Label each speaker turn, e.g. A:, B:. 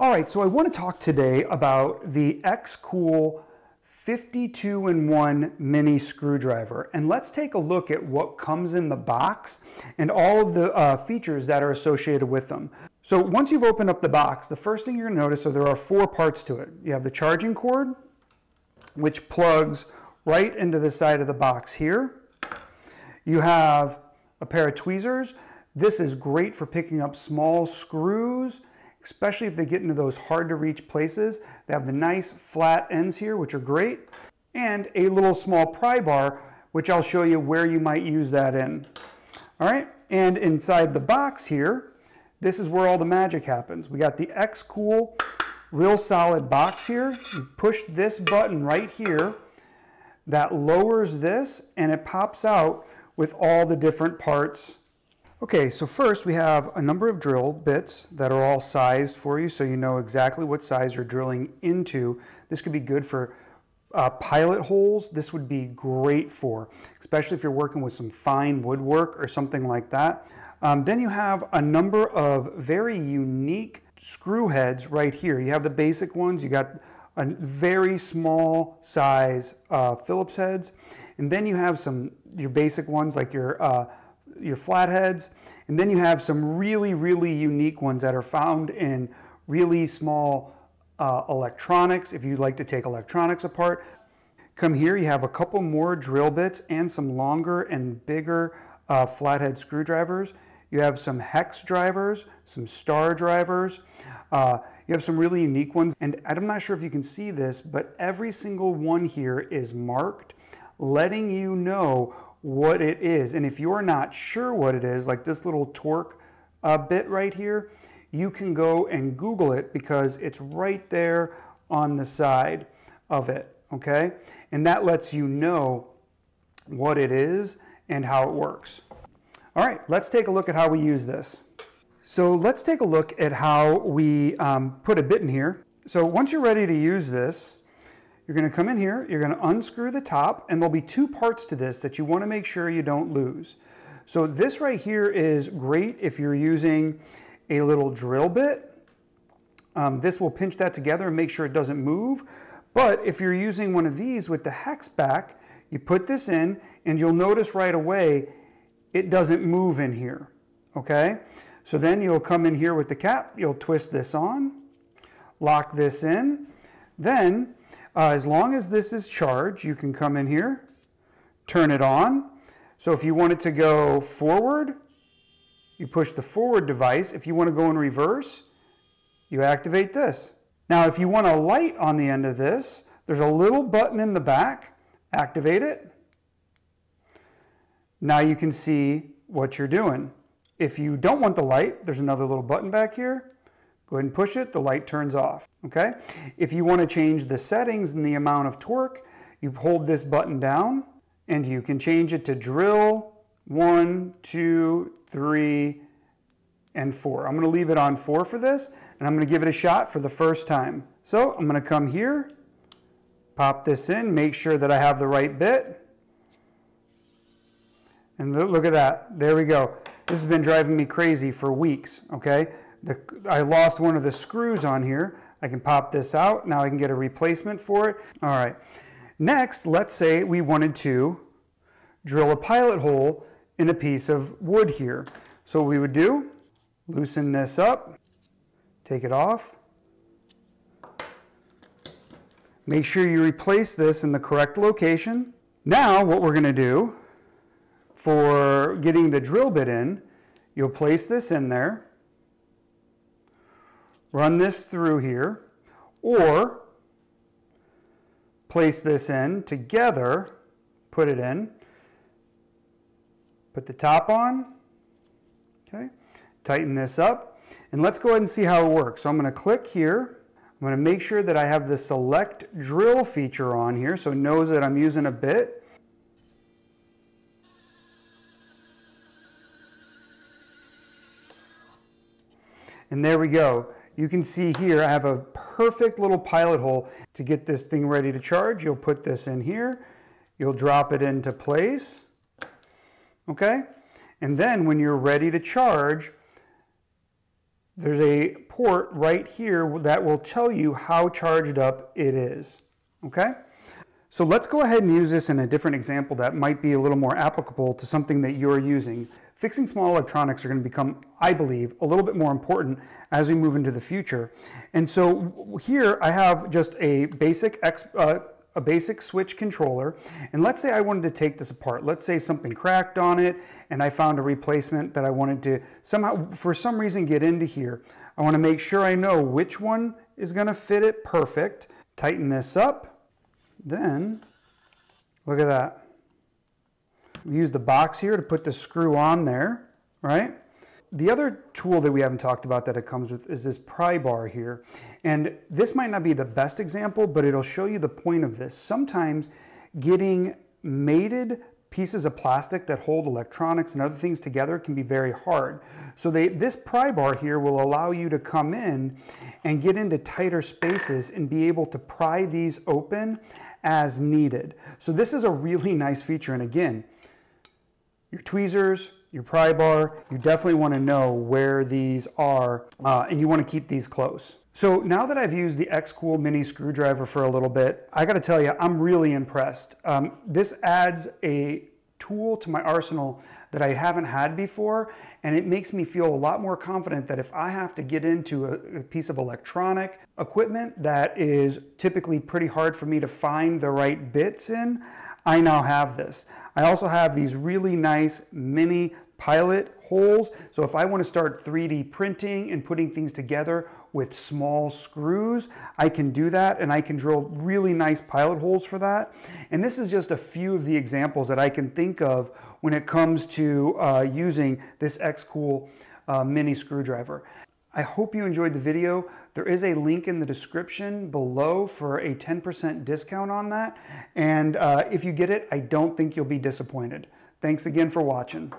A: All right, so I want to talk today about the xCool 52-in-1 mini screwdriver. And let's take a look at what comes in the box and all of the features that are associated with them. So once you've opened up the box, the first thing you're going to notice is there are 4 parts to it. You have the charging cord, which plugs right into the side of the box here. You have a pair of tweezers. This is great for picking up small screws, especially if they get into those hard to reach places. They have the nice flat ends here, which are great, and a little small pry bar, which I'll show you where you might use that in. All right, and inside the box here, this is where all the magic happens. We got the xCool real solid box here. You push this button right here, that lowers this, and it pops out with all the different parts. Okay, so first we have a number of drill bits that are all sized for you so you know exactly what size you're drilling into. This could be good for pilot holes. This would be great for, especially if you're working with some fine woodwork or something like that. Then you have a number of very unique screw heads right here. You have the basic ones. You got a very small size Phillips heads. And then you have your basic ones like your flatheads, and then you have some really unique ones that are found in really small electronics, if you'd like to take electronics apart. Come here, you have a couple more drill bits and some longer and bigger flathead screwdrivers. You have some hex drivers, some star drivers. You have some really unique ones, and I'm not sure if you can see this, but every single one here is marked, letting you know what it is. And if you're not sure what it is, like this little torque bit right here, you can go and Google it because it's right there on the side of it, okay? And that lets you know what it is and how it works. All right, let's take a look at how we use this. So let's take a look at how we put a bit in here. So once you're ready to use this, you're going to come in here, you're going to unscrew the top, and there'll be 2 parts to this that you want to make sure you don't lose. So this right here is great if you're using a little drill bit. This will pinch that together and make sure it doesn't move. But if you're using one of these with the hex back, you put this in and you'll notice right away it doesn't move in here, okay? So then you'll come in here with the cap, you'll twist this on, lock this in, then as long as this is charged, you can come in here, turn it on. So if you want it to go forward, you push the forward device. If you want to go in reverse, you activate this. Now, if you want a light on the end of this, there's a little button in the back. Activate it. Now you can see what you're doing. If you don't want the light, there's another little button back here. Go ahead and push it, the light turns off, okay? If you want to change the settings and the amount of torque, you hold this button down and you can change it to drill 1, 2, 3, and 4. I'm going to leave it on 4 for this, and I'm going to give it a shot for the first time. So I'm going to come here, pop this in, make sure that I have the right bit. And look at that, there we go. This has been driving me crazy for weeks, okay? I lost one of the screws on here. I can pop this out. Now I can get a replacement for it. All right. Next, let's say we wanted to drill a pilot hole in a piece of wood here. So what we would do, loosen this up, take it off. Make sure you replace this in the correct location. Now what we're going to do for getting the drill bit in, you'll place this in there. Run this through here, or place this in together, put it in, put the top on, okay, tighten this up, and let's go ahead and see how it works. So I'm going to click here. I'm going to make sure that I have the select drill feature on here so it knows that I'm using a bit. And there we go. You can see here I have a perfect little pilot hole. To get this thing ready to charge, you'll put this in here, you'll drop it into place, okay? And then when you're ready to charge, there's a port right here that will tell you how charged up it is, okay? So let's go ahead and use this in a different example that might be a little more applicable to something that you're using. Fixing small electronics are going to become, I believe, a little bit more important as we move into the future. And so here I have just a basic switch controller, and let's say I wanted to take this apart. Let's say something cracked on it and I found a replacement that I wanted to somehow, for some reason, get into here. I want to make sure I know which one is going to fit it perfect. Tighten this up, then look at that. We use the box here to put the screw on there, right? The other tool that we haven't talked about that it comes with is this pry bar here. And this might not be the best example, but it'll show you the point of this. Sometimes getting mated pieces of plastic that hold electronics and other things together can be very hard. So this pry bar here will allow you to come in and get into tighter spaces and be able to pry these open as needed. So this is a really nice feature. And again, your tweezers, your pry bar, you definitely want to know where these are, and you want to keep these close. So now that I've used the xCool mini screwdriver for a little bit, I got to tell you, I'm really impressed. This adds a tool to my arsenal that I haven't had before, and it makes me feel a lot more confident that if I have to get into a piece of electronic equipment that is typically pretty hard for me to find the right bits in, I now have this. I also have these really nice mini pilot holes. So if I want to start 3D printing and putting things together with small screws, I can do that, and I can drill really nice pilot holes for that. And this is just a few of the examples that I can think of when it comes to using this xCool mini screwdriver. I hope you enjoyed the video. There is a link in the description below for a 10% discount on that. And if you get it, I don't think you'll be disappointed. Thanks again for watching.